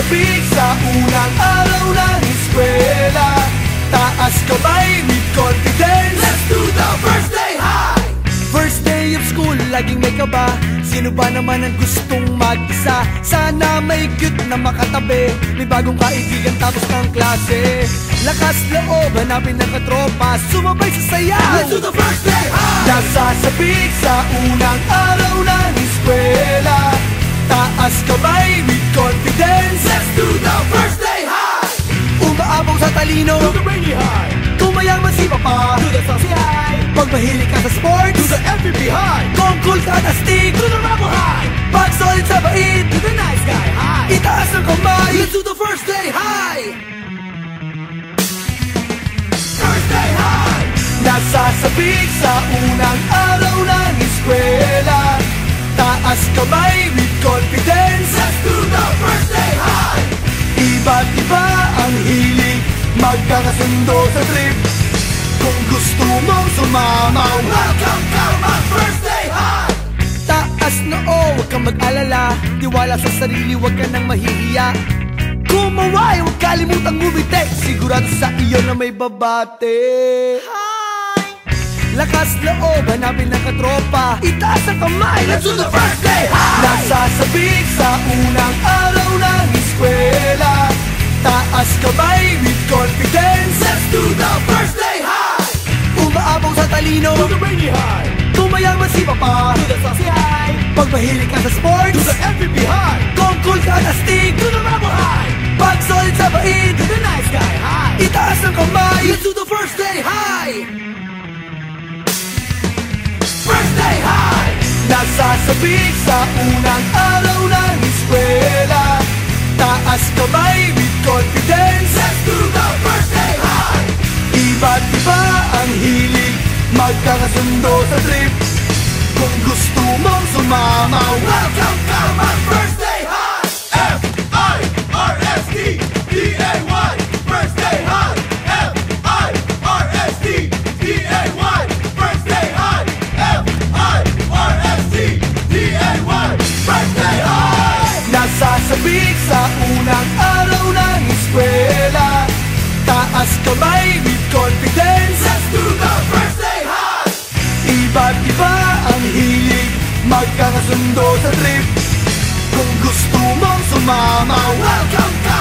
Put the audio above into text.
Nasasabik sa unang araw ng eskwela, taas kamay with confidence. Let's do the first day high! First day of school, laging may kaba. Sino ba naman ang gustong mag-isa? Sana may cute na makatabi, may bagong kaibigan tapos ng klase. Lakas loob, hanapin ng katropa, sumabay sa sayaw. Let's do the first day high! Nasasabik sa unang araw ng eskwela, taas kamay with confidence. Let's do the first day high! Umaapaw sa talino, do the rainy high. Kung mayaman si papa, do the saucy high. Pag mahilig ka sa sports, do the FPP high. Kung cool ka at astig, do the Ramo high. Pag solid sa bait, do the nice guy high. Itaas ang kamay, let's do the first day high. First day high! Nasasabik sa unang araw ng eskwela, taas kamay with confidence. Let's do the first day high! Iba't iba ang hilig, magkakasundo sa trip. Kung gusto mong sumama, welcome ka mag-first day high! Taas na huwag kang mag-alala, tiwala sa sarili, huwag ka nang mahihiya. Kumaway, huwag kalimutang ngumiti, sigurado sa iyo na may babate. Lakas loob, hanapin ng katropa, itaas ang kamay, let's do the first day high! Nasasabik sa unang araw ng eskwela, taas kamay with confidence. Let's do the first day high! Umaapaw sa talino, do the rainy high. Kung mayaman si papa, do the saucy high. Pag mahilig ka sa sports, do the FPP high. Kung cool ka at astig, do the Ramo high. Pag solid sa bait, do the nice guy high. Itaas ang kamay, let's do the first day high! First day high! Nasasabik sa unang araw ng eskwela, taas kamay with confidence. Let's do the first day high! Iba't iba ang hilig, magkakasundo sa trip. Kung gusto mong sumama, welcome ka mag-first day high! F-I-R-S-T-D-A-Y First day high! F-I-R-S-T-D-A-Y First day high! F-I-R-S-T-D-A-Y First day high! Nasasabik sa unang araw ng eskwela, taas kamay with confidence. Let's do the first day high! Iba't iba ang hilig, magkakasundo sa trip. Kung gusto mong sumama, welcome ka